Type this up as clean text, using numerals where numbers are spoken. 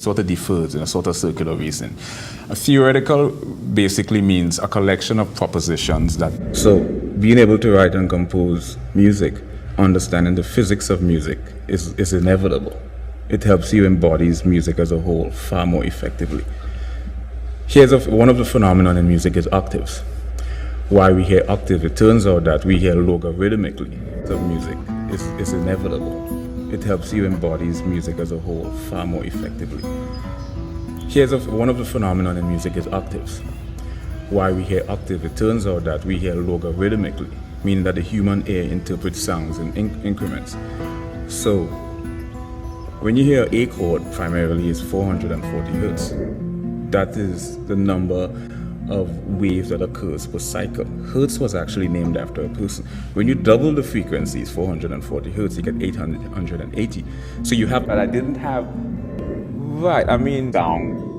Sort of differs in a sort of circular reasoning. A theoretical basically means a collection of propositions that... So, being able to write and compose music, understanding the physics of music is inevitable. It helps you embody music as a whole far more effectively. One of the phenomena in music is octaves. Why we hear octave, it turns out that we hear logarithmically of music is inevitable. It helps you embody music as a whole far more effectively. One of the phenomena in music is octaves. Why we hear octave, it turns out that we hear logarithmically, meaning that the human ear interprets sounds in increments. So, when you hear A chord, primarily is 440 hertz. That is the number of waves that occurs per cycle. Hertz was actually named after a person. When you double the frequencies, 440 hertz, you get 880. So you have... But I didn't have... Right, I mean... Down.